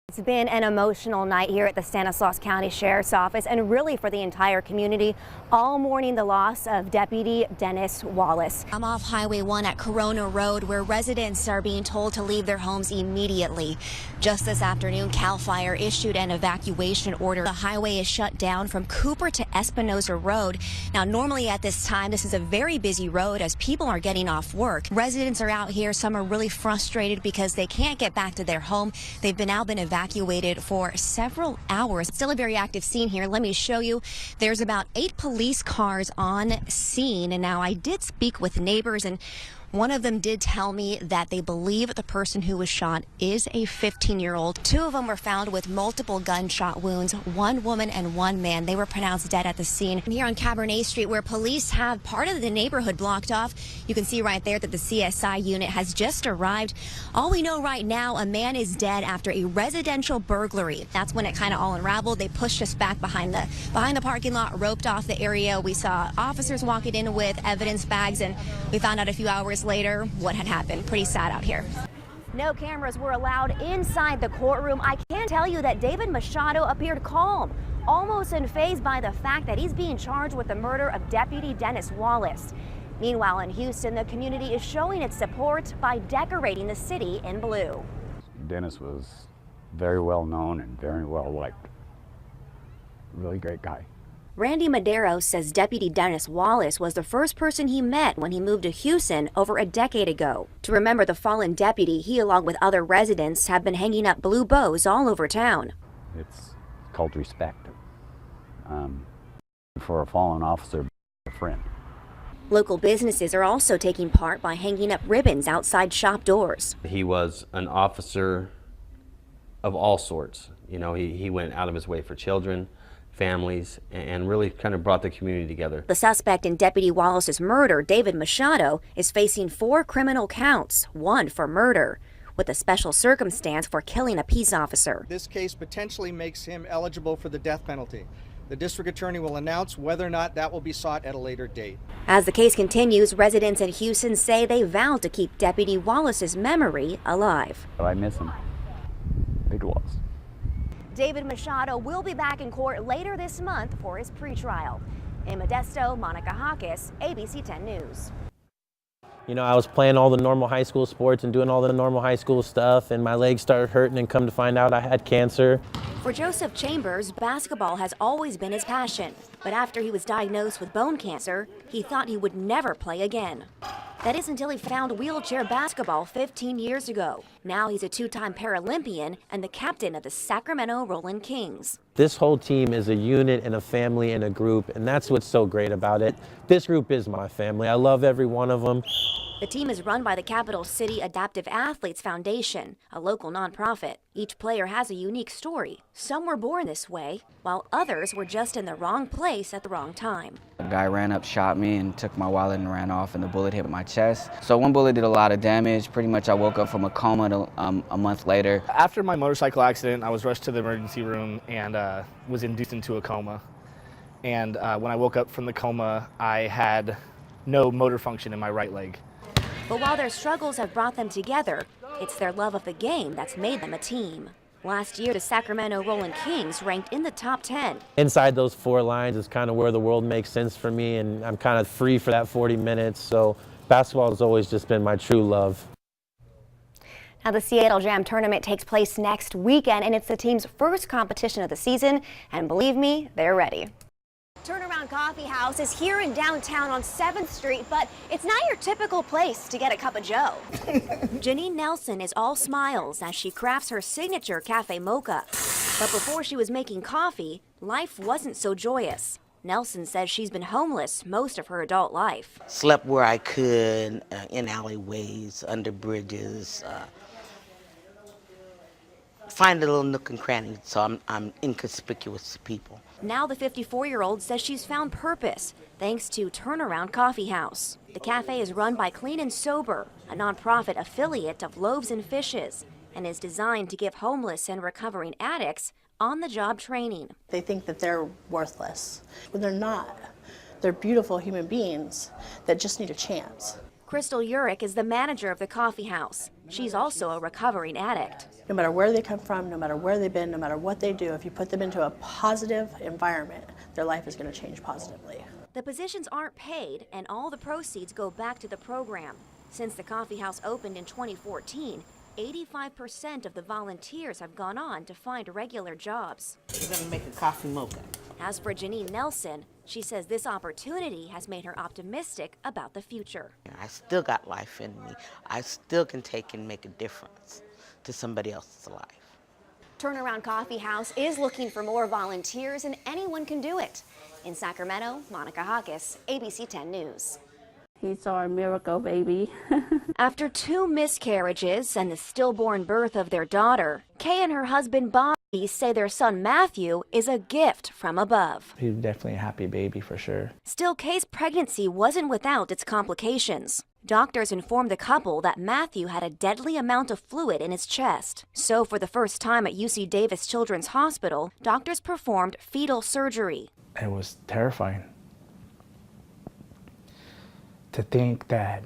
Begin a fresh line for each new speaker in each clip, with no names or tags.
It's been an emotional night here at the Stanislaus County Sheriff's Office and really for the entire community. All mourning the loss of Deputy Dennis Wallace.
I'm off Highway 1 at Corona Road, where residents are being told to leave their homes immediately. Just this afternoon, CAL FIRE issued an evacuation order. The highway is shut down from Cooper to Espinosa Road. Now, normally at this time, this is a very busy road as people are getting off work. Residents are out here. Some are really frustrated because they can't get back to their home. They've now been evacuated for several hours. Still a very active scene here. Let me show you. There's about 8 police cars on scene. And now I did speak with neighbors, and one of them did tell me that they believe the person who was shot is a 15-year-old. 2 of them were found with multiple gunshot wounds, 1 woman and 1 man. They were pronounced dead at the scene. And here on Cabernet Street, where police have part of the neighborhood blocked off, you can see right there that the CSI unit has just arrived. All we know right now, a man is dead after a residential burglary. That's when it kind of all unraveled. They pushed us back behind the parking lot, roped off the area. We saw officers walking in with evidence bags, and we found out a few hours later what had happened. Pretty sad out here.
No cameras were allowed inside the courtroom. I can tell you that David Machado appeared calm, almost unfazed by the fact that he's being charged with the murder of Deputy Dennis Wallace. Meanwhile, in Houston, the community is showing its support by decorating the city in blue.
Dennis was very well known and very well liked. Really great guy.
Randy Madero says Deputy Dennis Wallace was the first person he met when he moved to Houston over a decade ago. To remember the fallen deputy, he, along with other residents, have been hanging up blue bows all over town.
It's called respect. For a fallen officer, a friend.
Local businesses are also taking part by hanging up ribbons outside shop doors.
He was an officer of all sorts. You know, he went out of his way for children, families, and really kind of brought the community together.
The suspect in Deputy Wallace's murder, David Machado, is facing 4 criminal counts, 1 for murder, with a special circumstance for killing a peace officer.
This case potentially makes him eligible for the death penalty. The district attorney will announce whether or not that will be sought at a later date.
As the case continues, residents in Houston say they vowed to keep Deputy Wallace's memory alive.
I miss him. Big loss.
David Machado will be back in court later this month for his pretrial. In Modesto, Monica Jacquez, ABC 10 News.
You know, I was playing all the normal high school sports and doing all the normal high school stuff, and my legs started hurting, and come to find out I had cancer.
For Joseph Chambers, basketball has always been his passion. But after he was diagnosed with bone cancer, he thought he would never play again. That is until he found wheelchair basketball 15 years ago. Now he's a 2-time Paralympian and the captain of the Sacramento Rolling Kings.
This whole team is a unit and a family and a group, and that's what's so great about it. This group is my family. I love every one of them.
The team is run by the Capital City Adaptive Athletes Foundation, a local nonprofit. Each player has a unique story. Some were born this way, while others were just in the wrong place at the wrong time.
A guy ran up, shot me, and took my wallet and ran off, and the bullet hit my chest. So one bullet did a lot of damage. Pretty much I woke up from a coma a month later.
After my motorcycle accident, I was rushed to the emergency room and was induced into a coma. And when I woke up from the coma, I had no motor function in my right leg.
But while their struggles have brought them together, it's their love of the game that's made them a team. Last year, the Sacramento Rolling Kings ranked in the top 10.
Inside those 4 lines is kind of where the world makes sense for me, and I'm kind of free for that 40 minutes. So basketball has always just been my true love.
Now, the Seattle Jam tournament takes place next weekend, and it's the team's first competition of the season. And believe me, they're ready. Turnaround Coffee House is here in downtown on 7th Street, but it's not your typical place to get a cup of joe. Janine Nelson is all smiles as she crafts her signature cafe mocha. But before she was making coffee, life wasn't so joyous. Nelson says she's been homeless most of her adult life.
Slept where I could, in alleyways, under bridges, find a little nook and cranny, so I'm inconspicuous to people.
Now the 54-year-old says she's found purpose thanks to Turnaround Coffee House. The cafe is run by Clean and Sober, a nonprofit affiliate of Loaves and Fishes, and is designed to give homeless and recovering addicts on-the-job training.
They think that they're worthless, but they're not. They're beautiful human beings that just need a chance.
Crystal Urich is the manager of the coffee house. She's also a recovering addict.
No matter where they come from, no matter where they've been, no matter what they do, if you put them into a positive environment, their life is going to change positively.
The positions aren't paid, and all the proceeds go back to the program. Since the coffee house opened in 2014, 85% of the volunteers have gone on to find regular jobs.
We're going to make a coffee mocha.
As for Janine Nelson, she says this opportunity has made her optimistic about the future.
I still got life in me. I still can take and make a difference to somebody else's life.
Turnaround Coffee House is looking for more volunteers, and anyone can do it. In Sacramento, Monica Jacquez, ABC 10 News.
He's our miracle baby.
After 2 miscarriages and the stillborn birth of their daughter, Kay and her husband Bobby say their son Matthew is a gift from above.
He's definitely a happy baby for sure.
Still, Kay's pregnancy wasn't without its complications. Doctors informed the couple that Matthew had a deadly amount of fluid in his chest. So for the first time at UC Davis Children's Hospital, doctors performed fetal surgery.
It was terrifying to think that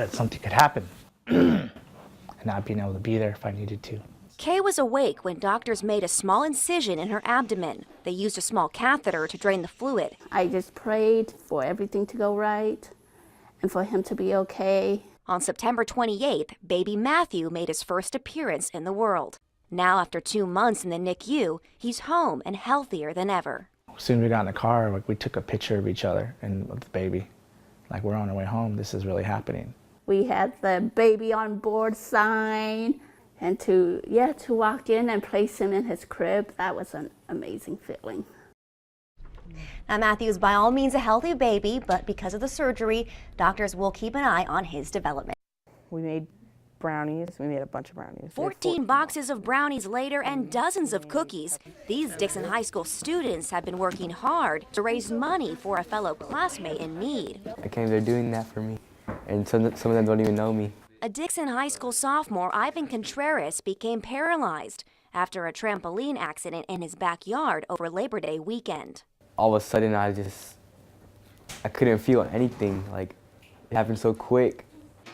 something could happen and not being able to be there if I needed to.
Kay was awake when doctors made a small incision in her abdomen. They used a small catheter to drain the fluid.
I just prayed for everything to go right and for him to be okay.
On September 28th, baby Matthew made his first appearance in the world. Now, after 2 months in the NICU, he's home and healthier than ever.
As soon as we got in the car, we took a picture of each other and of the baby. Like, we're on our way home. This is really happening.
We had the baby on board sign, and to walk in and place him in his crib, that was an amazing feeling.
Now, Matthew is by all means a healthy baby, but because of the surgery, doctors will keep an eye on his development.
We made brownies. We made a bunch of brownies.
14 boxes of brownies later and dozens of cookies. These Dixon High School students have been working hard to raise money for a fellow classmate in need.
I came there doing that for me, and some of them don't even know me.
A Dixon High School sophomore, Ivan Contreras, became paralyzed after a trampoline accident in his backyard over Labor Day weekend.
All of a sudden, I couldn't feel anything. Like, it happened so quick.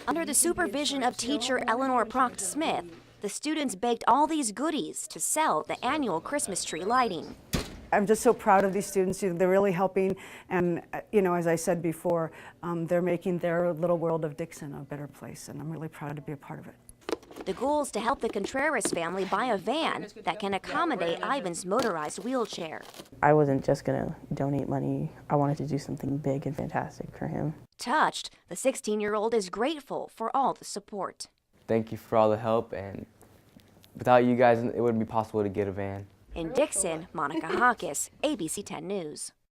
Under the supervision of teacher Eleanor Proct-Smith, the students baked all these goodies to sell at the annual Christmas tree lighting.
I'm just so proud of these students. They're really helping, and as I said before, they're making their little world of Dixon a better place, and I'm really proud to be a part of it.
The goal is to help the Contreras family buy a van that can accommodate Ivan's motorized wheelchair.
I wasn't just going to donate money. I wanted to do something big and fantastic for him.
Touched, the 16-year-old is grateful for all the support.
Thank you for all the help, and without you guys, it wouldn't be possible to get a van.
In Dixon, Monica Jacquez, ABC 10 News.